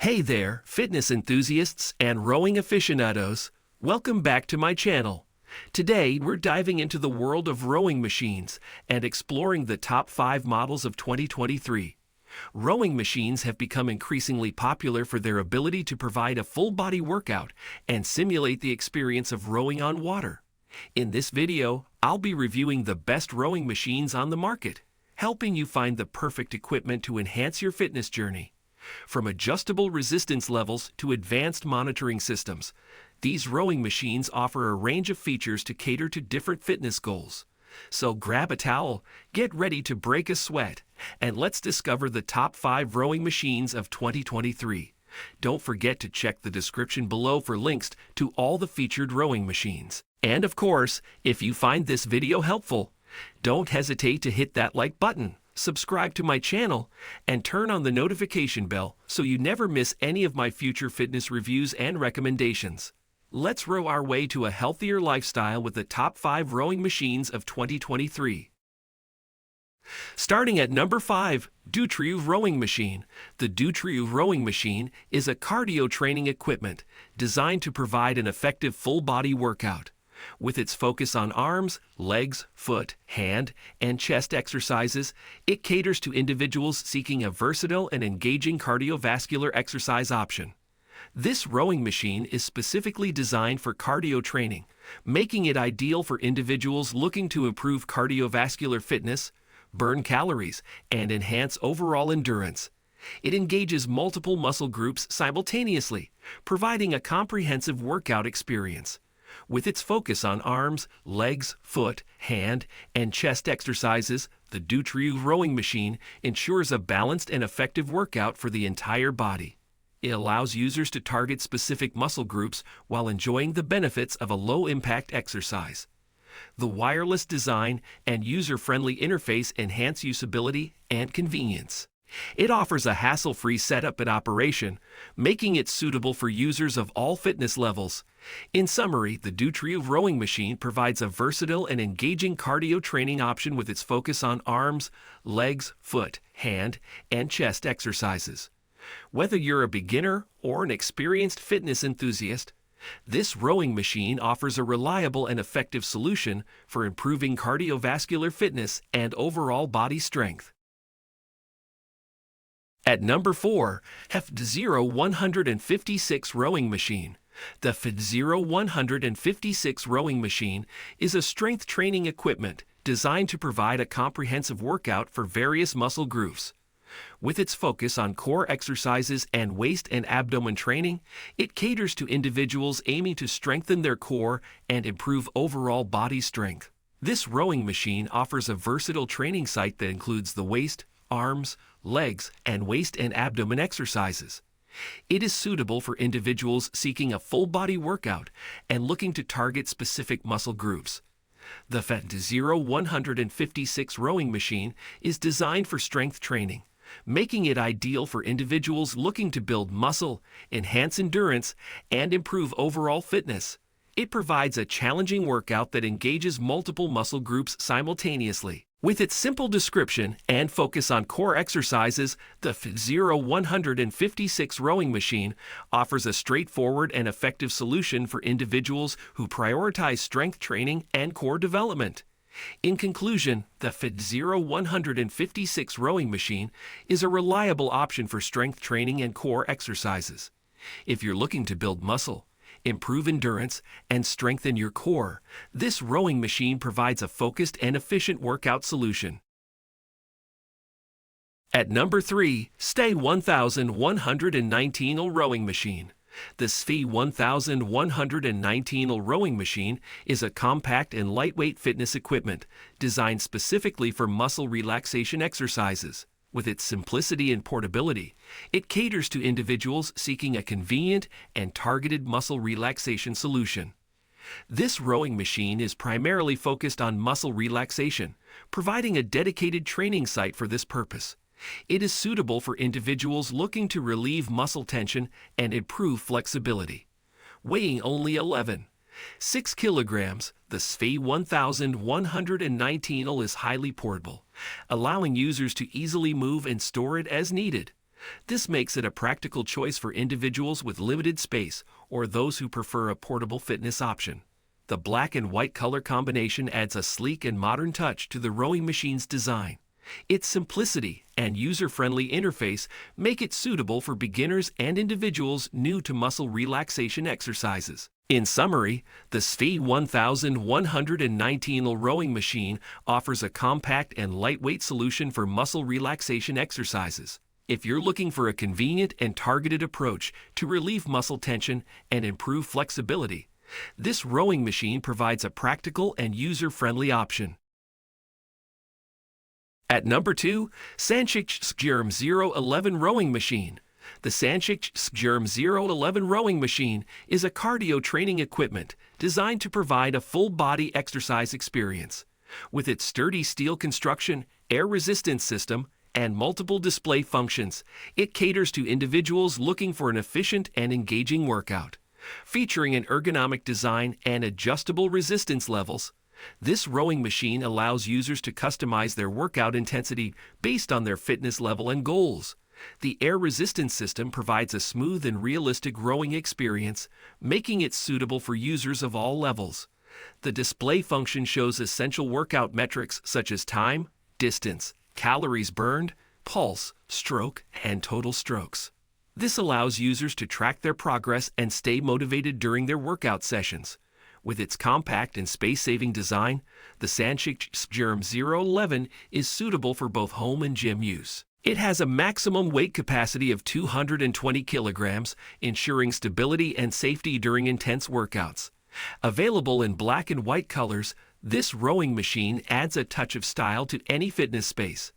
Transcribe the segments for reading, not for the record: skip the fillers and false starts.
Hey there, fitness enthusiasts and rowing aficionados. Welcome back to my channel. Today, we're diving into the world of rowing machines and exploring the top 5 models of 2023. Rowing machines have become increasingly popular for their ability to provide a full-body workout and simulate the experience of rowing on water. In this video, I'll be reviewing the best rowing machines on the market, helping you find the perfect equipment to enhance your fitness journey. From adjustable resistance levels to advanced monitoring systems, these rowing machines offer a range of features to cater to different fitness goals. So grab a towel, get ready to break a sweat, and let's discover the top 5 rowing machines of 2023. Don't forget to check the description below for links to all the featured rowing machines. And of course, if you find this video helpful, don't hesitate to hit that like button, subscribe to my channel, and turn on the notification bell so you never miss any of my future fitness reviews and recommendations. Let's row our way to a healthier lifestyle with the top 5 rowing machines of 2023. Starting at number 5, DUTORI Rowing Machine. The DUTORI Rowing Machine is a cardio training equipment designed to provide an effective full-body workout. With its focus on arms, legs, foot, hand, and chest exercises, it caters to individuals seeking a versatile and engaging cardiovascular exercise option. This rowing machine is specifically designed for cardio training, making it ideal for individuals looking to improve cardiovascular fitness, burn calories, and enhance overall endurance. It engages multiple muscle groups simultaneously, providing a comprehensive workout experience. With its focus on arms, legs, foot, hand, and chest exercises, the DUTORI rowing machine ensures a balanced and effective workout for the entire body. It allows users to target specific muscle groups while enjoying the benefits of a low-impact exercise. The wireless design and user-friendly interface enhance usability and convenience. It offers a hassle-free setup and operation, making it suitable for users of all fitness levels. In summary, the DUTORI rowing machine provides a versatile and engaging cardio training option with its focus on arms, legs, foot, hand, and chest exercises. Whether you're a beginner or an experienced fitness enthusiast, this rowing machine offers a reliable and effective solution for improving cardiovascular fitness and overall body strength. At number 4, FD0 156 Rowing Machine. The FD0 156 rowing machine is a strength training equipment designed to provide a comprehensive workout for various muscle groups. With its focus on core exercises and waist and abdomen training, it caters to individuals aiming to strengthen their core and improve overall body strength. This rowing machine offers a versatile training site that includes the waist, arms, legs, and waist and abdomen exercises. It is suitable for individuals seeking a full-body workout and looking to target specific muscle groups. The FD0 156 rowing machine is designed for strength training, making it ideal for individuals looking to build muscle, enhance endurance, and improve overall fitness. It provides a challenging workout that engages multiple muscle groups simultaneously. With its simple description and focus on core exercises, the FD0 156 rowing machine offers a straightforward and effective solution for individuals who prioritize strength training and core development. In conclusion, the FD0 156 rowing machine is a reliable option for strength training and core exercises. If you're looking to build muscle, improve endurance, and strengthen your core, this rowing machine provides a focused and efficient workout solution. At number 3, SFE 1119 rowing machine. The SFE 1119 rowing machine is a compact and lightweight fitness equipment designed specifically for muscle relaxation exercises. With its simplicity and portability, it caters to individuals seeking a convenient and targeted muscle relaxation solution. This rowing machine is primarily focused on muscle relaxation, providing a dedicated training site for this purpose. It is suitable for individuals looking to relieve muscle tension and improve flexibility. Weighing only 11.6 kilograms, the SFE 1119 is highly portable, allowing users to easily move and store it as needed. This makes it a practical choice for individuals with limited space or those who prefer a portable fitness option. The black and white color combination adds a sleek and modern touch to the rowing machine's design. Its simplicity and user-friendly interface make it suitable for beginners and individuals new to muscle relaxation exercises. In summary, the SFE 1119L rowing machine offers a compact and lightweight solution for muscle relaxation exercises. If you're looking for a convenient and targeted approach to relieve muscle tension and improve flexibility, this rowing machine provides a practical and user-friendly option. At number 2, Sanchez Germ 011 rowing machine. The Sanchez Germ 011 rowing machine is a cardio training equipment designed to provide a full-body exercise experience. With its sturdy steel construction, air resistance system, and multiple display functions, it caters to individuals looking for an efficient and engaging workout. Featuring an ergonomic design and adjustable resistance levels, this rowing machine allows users to customize their workout intensity based on their fitness level and goals. The air resistance system provides a smooth and realistic rowing experience, making it suitable for users of all levels. The display function shows essential workout metrics such as time, distance, calories burned, pulse, stroke, and total strokes. This allows users to track their progress and stay motivated during their workout sessions. With its compact and space-saving design, the Sanchez Germ 011 is suitable for both home and gym use. It has a maximum weight capacity of 220 kilograms, ensuring stability and safety during intense workouts. Available in black and white colors, this rowing machine adds a touch of style to any fitness space.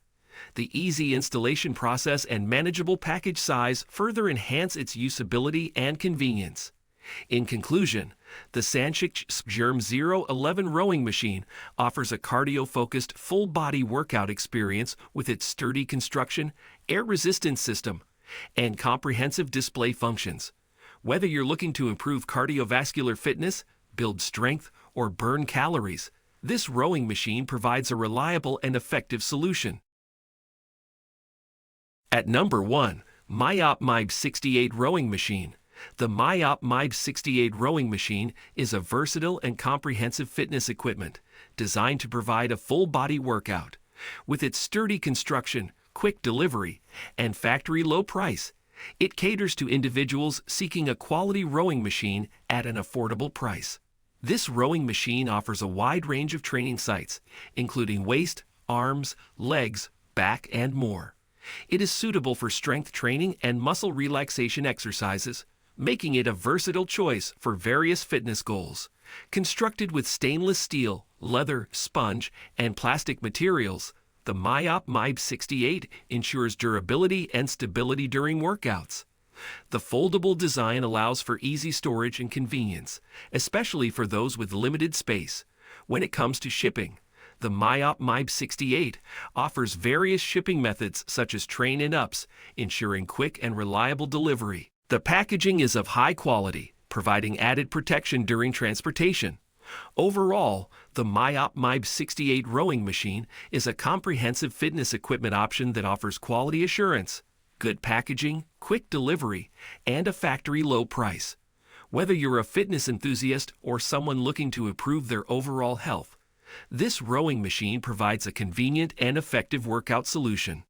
The easy installation process and manageable package size further enhance its usability and convenience. In conclusion, the Sanchez Germ 011 rowing machine offers a cardio-focused full-body workout experience with its sturdy construction, air resistance system, and comprehensive display functions. Whether you're looking to improve cardiovascular fitness, build strength, or burn calories, this rowing machine provides a reliable and effective solution. At number 1, Myop Mibe 68 rowing machine. The Myop Mibe 68 rowing machine is a versatile and comprehensive fitness equipment designed to provide a full-body workout. With its sturdy construction, quick delivery, and factory low price, it caters to individuals seeking a quality rowing machine at an affordable price. This rowing machine offers a wide range of training sites, including waist, arms, legs, back, and more. It is suitable for strength training and muscle relaxation exercises, making it a versatile choice for various fitness goals. Constructed with stainless steel, leather, sponge, and plastic materials, the Myop Mibe 68 ensures durability and stability during workouts. The foldable design allows for easy storage and convenience, especially for those with limited space. When it comes to shipping, the Myop Mibe 68 offers various shipping methods such as train and ups, ensuring quick and reliable delivery. The packaging is of high quality, providing added protection during transportation. Overall, the Myop Mibe 68 rowing machine is a comprehensive fitness equipment option that offers quality assurance, good packaging, quick delivery, and a factory low price. Whether you're a fitness enthusiast or someone looking to improve their overall health, this rowing machine provides a convenient and effective workout solution.